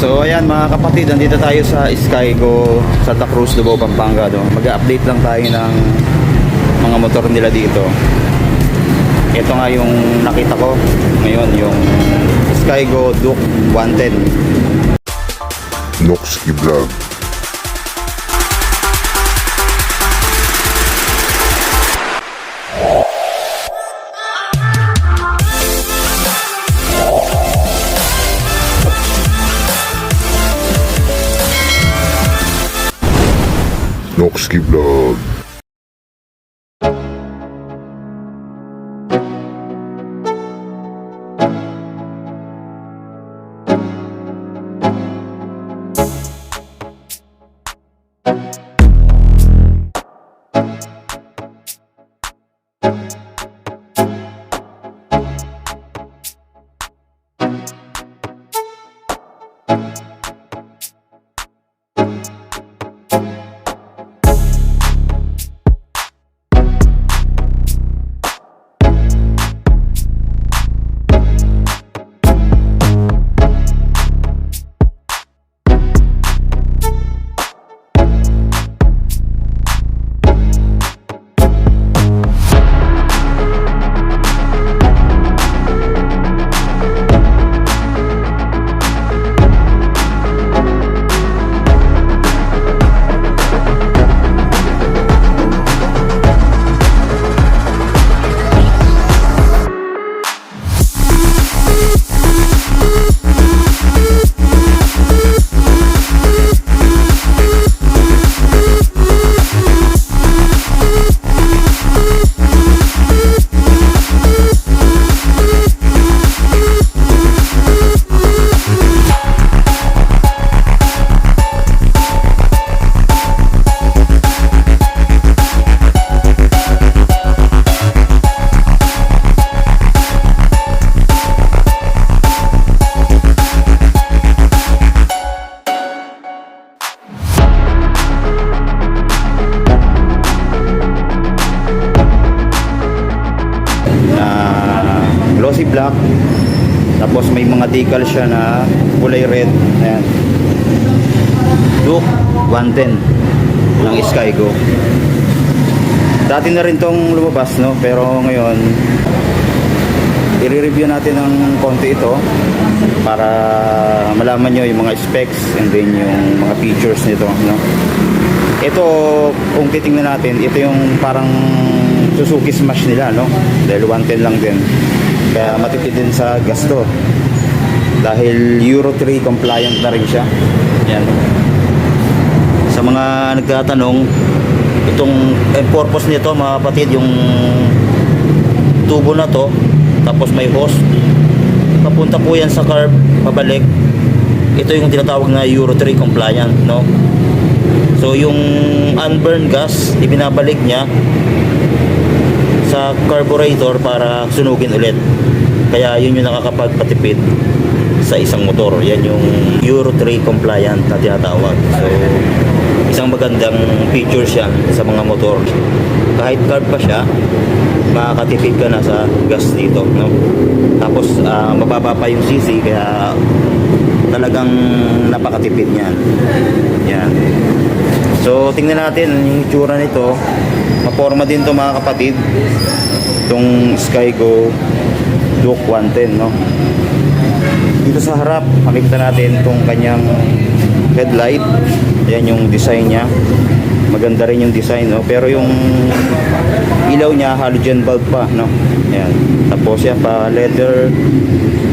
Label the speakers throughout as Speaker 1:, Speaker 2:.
Speaker 1: So ayan mga kapatid, nandito tayo sa Skygo Santa Cruz, Davao, Pampanga. Mag-update lang tayo ng mga motor nila dito. Ito nga yung nakita ko ngayon, yung Skygo Duke 110.
Speaker 2: Noxky Vlog. Noxky Vlog.
Speaker 1: Glossy black, tapos may mga decal siya na kulay red. Ayan, Duke 110 ng Skygo. Dati na rin tong lumabas, no? Pero ngayon i-review natin ng konti ito para malaman nyo yung mga specs and then yung mga features nito, no? Ito, kung titingnan natin, ito yung parang Suzuki Smash nila, no? Dahil 110 lang din, kaya matipid din sa gasto dahil Euro 3 compliant na rin siya. Yan. Sa mga nagtatanong, itong purpose nito mga kapatid, yung tubo na to, tapos may hose papunta po yan sa carb, pabalik. Ito yung tinatawag na Euro 3 compliant, no? So yung unburned gas, ibinabalik niya sa carburetor para sunugin ulit. Kaya yun yung nakakapagpatipid sa isang motor. Yan yung Euro 3 compliant na tinatawag. So isang magandang feature siya sa mga motor. Kahit carb pa siya, makakatipid ka na sa gas dito, no? Tapos mababa pa yung CC, kaya talagang napakatipid niyan. Yan. So tingnan natin yung itsura nito. Maporma din to mga kapatid, itong Skygo Duke 110, no? Dito sa harap makikita natin itong kanyang headlight. Ayan yung design niya, maganda rin yung design, no? Pero yung ilaw niya halogen bulb pa, no? Ayan. Tapos yan pa letter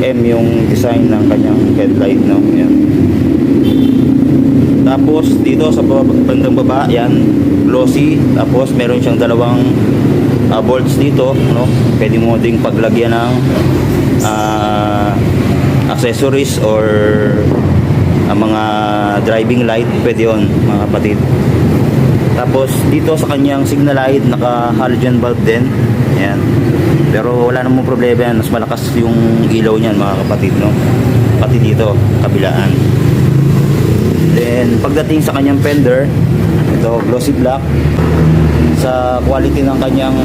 Speaker 1: M yung design ng kanyang headlight, no? Ayan. Tapos dito sa bandang baba, yan, glossy. Tapos meron siyang dalawang bolts dito, no? Pwede mo ding paglagyan ng accessories or mga driving light, pwede yun mga kapatid. Tapos dito sa kanyang signal light, naka halogen bulb din. Ayan. Pero wala namang problema yan, mas malakas yung ilaw niyan mga kapatid, no? Pati dito, kabilaan. Then pagdating sa kanyang fender, ito glossy black. Sa quality ng kanyang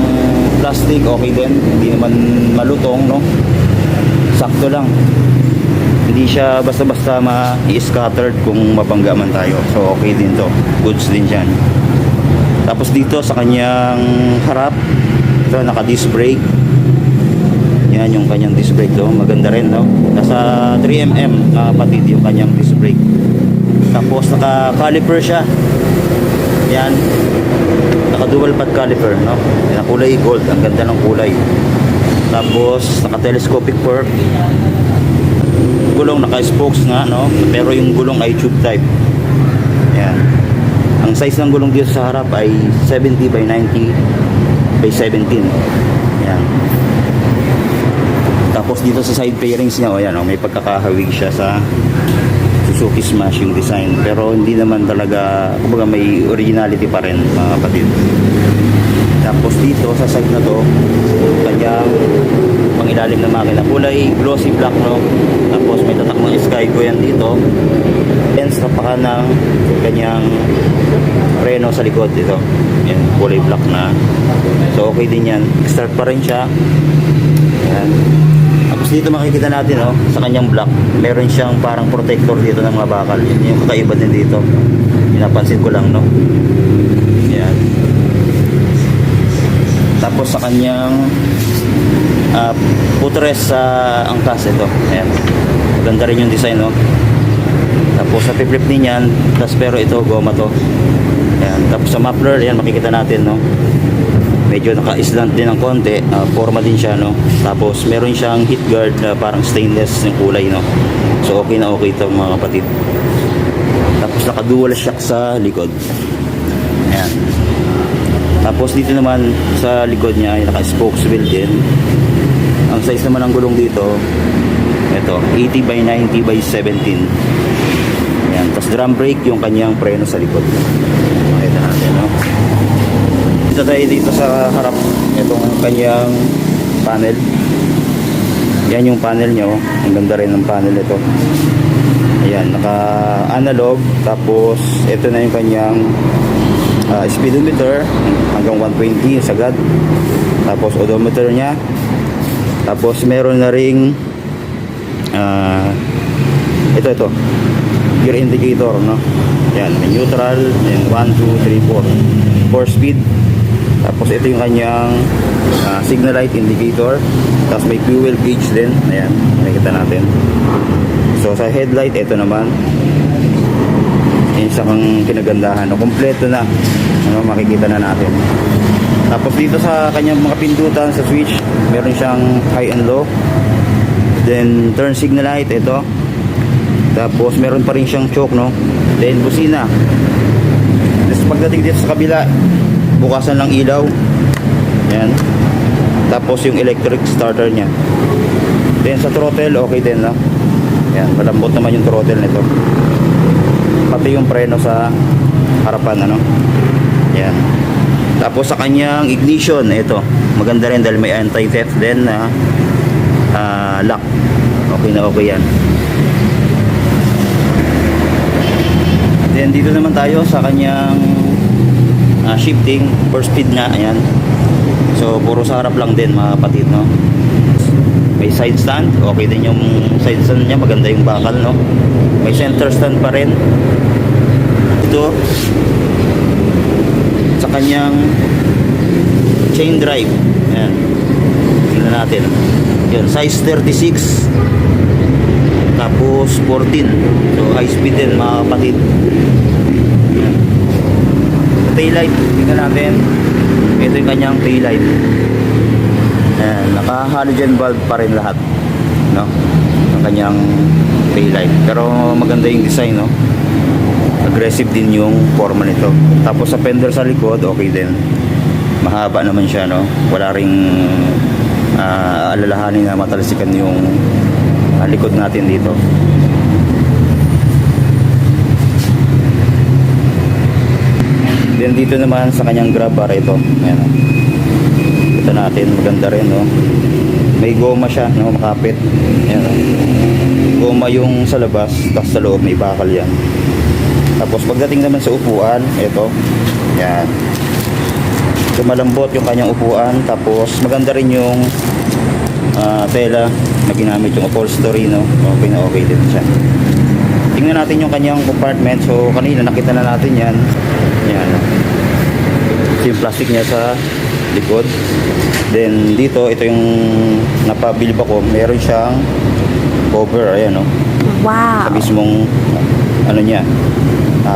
Speaker 1: plastic, okay din, hindi naman malutong, no? Sakto lang. Hindi siya basta-basta ma-scattered kung mabangga man tayo. So okay din to. Goods din yan. Tapos dito sa kanyang harap, ito naka-disc brake. Yan yung kanyang disc brake do. Maganda rin, no? Nasa 3mm kapatid yung kanyang disc brake. Tapos naka-caliper siya. Yan. Naka-dual pad caliper, no? Yan, kulay gold. Ang ganda ng kulay. Tapos naka-telescopic fork. Gulong naka-spokes nga, no? Pero yung gulong ay tube type. Yan. Ang size ng gulong dito sa harap ay 70 by 90 by 17. Yan. Tapos dito sa side fairings niya, ayan, may pagkakahawig siya sa Suzuki Smash yung design. Pero hindi naman talaga, kumbaga may originality pa rin, mga kapatid. Tapos dito sa side na to, kanyang pangilalim na makina. Kulay glossy black, no? Tapos may tatak ng Skygo yan dito. Hence, napaka ng kanyang preno sa likod dito. Yan, kulay black na. So okay din yan. Start pa rin siya. Yan. Tapos dito makikita natin, oh, sa kanyang block, meron siyang parang protector dito ng mga bakal. Yun yung kakaiba din dito. Pinapansin ko lang, no? Yan. Tapos sa kanyang footrest sa angkas, ito. Ayan. Maganda rin yung design, no? Tapos sa flip niyan, tapos pero ito, goma to. Ayan. Tapos sa muffler, yan makikita natin, no? Medyo naka-slant din ng konti, forma din siya, no? Tapos meron siyang heat guard na parang stainless yung kulay, no? So okay na okay ito, mga kapatid. Tapos naka-dual shock sa likod. Ayan. Tapos dito naman sa likod niya ay naka-spokes wheel din. Ang size naman ng gulong dito, ito, 80 by 90 by 17. Ayan. Tapos drum brake yung kanyang preno sa likod. Ito natin, no? Dito tayo dito sa harap, itong kanyang panel. Yan yung panel nyo. Ang ganda rin ng panel ito. Ayan, naka analog. Tapos ito na yung kanyang speedometer hanggang 120 sagad. Tapos odometer nya. Tapos meron na ring ito gear indicator, no? Yan, may neutral, may 1, 2, 3, 4 speed. Tapos ito yung kanyang signal light indicator. Tapos may fuel gauge din. Ayan, makikita natin. So sa headlight, ito naman. Yung isa kang kinagandahan. O, kompleto na. Ano, makikita na natin. Tapos dito sa kanyang mga pindutan sa switch, meron siyang high and low. Then turn signal light, ito. Tapos meron pa rin siyang choke, no? Then busina. Tapos pagdating dito sa kabila, bukasan ng ilaw. Yan. Tapos yung electric starter nya. Then sa throttle, okay din, no? Yan, malambot naman yung throttle nito. Pati yung preno sa harapan, ano? Yan. Tapos sa kanyang ignition, ito. Maganda rin dahil may anti-theft din na lock. Okay na okay yan. Then dito naman tayo sa kanyang shifting 4-speed nga, ayan. So puro sa harap lang din, mga kapatid, no? May side stand, okay din yung side stand niya, maganda yung bakal, no? May center stand pa rin. Ito sa kanyang chain drive, ayan. Tingnan natin. Yun, size 36 tapos 14. So high speed din, mga kapatid. Taillight, tingnan natin. Ito yung kanyang taillight. Ayan, naka halogen bulb pa rin lahat, no? Ang kanyang taillight. Pero maganda yung design, no? Aggressive din yung forma nito. Tapos sa fender sa likod, okay din. Mahaba naman siya, no? Wala ring alalahanin na matalsikan yung likod natin dito. Then dito naman sa kanyang grab bar, ito. Ayan, no? Ito natin, maganda rin, no? May goma siya, no? Makapit. Ayan, no? Goma yung sa labas, tapos sa loob may bakal yan. Tapos pagdating naman sa upuan, ito. Yan. So malambot yung kanyang upuan. Tapos maganda rin yung tela na ginamit yung upholstery, no? Okay na okay din siya. Tingnan natin yung kanyang compartment. So kanina nakita na natin yan. Yan. Ito yung plastic niya sa likod. Then dito, ito yung napabilib ako. Meron siyang cover. Ayan, no? Sa
Speaker 3: Wow.
Speaker 1: mismong ano niya,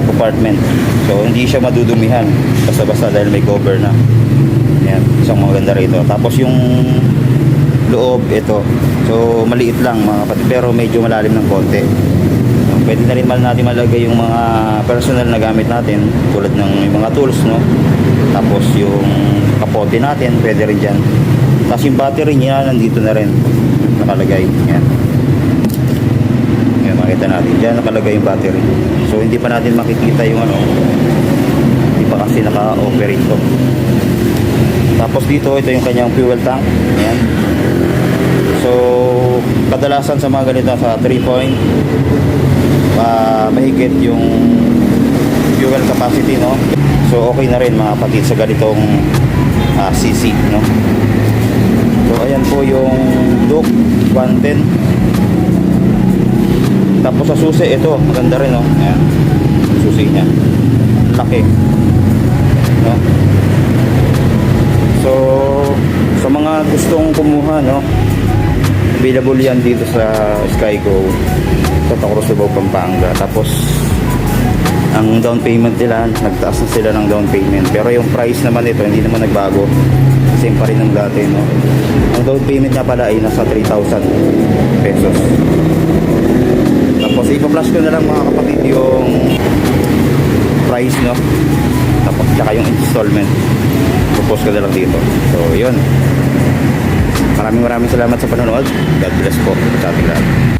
Speaker 1: compartment. So hindi siya madudumihan basta-basta dahil may cover na. Yan, isang maganda rito. Tapos yung loob, ito. So maliit lang mga kapatid, pero medyo malalim ng konti. So, pwede na rin natin malagay yung mga personal na gamit natin tulad ng yung mga tools, no? Tapos yung kapote natin, pwede rin dyan. Tapos yung battery niya, nandito na rin nakalagay. Yan. Yan, makita natin. Diyan nakalagay yung battery. So hindi pa natin makikita yung ano, hindi pa kasi naka-operate to. Tapos dito, ito yung kanyang fuel tank. Yan. So kadalasan sa mga ganito sa 3 point, mahigit yung fuel capacity, no? So okay na rin mga kapatid sa ganitong CC, no? So ayan po yung Duke 110. Tapos sa susi, ito maganda rin, no? Ayan, susi niya laki, no? So sa mga gustong kumuha, no, available yan dito sa Skygo Santa Cruz, Davao, Pampanga. Tapos ang down payment nila, nagtaas na sila ng down payment, pero yung price naman ito hindi naman nagbago, same pa rin ng dati, no? Ang down payment niya pala ay nasa 3,000 pesos. Tapos ipa-flash ko na lang mga kapatid yung price, no? Tapos tsaka yung installment, propose ko na lang dito. So yun, maraming salamat sa panonood. God bless po sa ating lahat.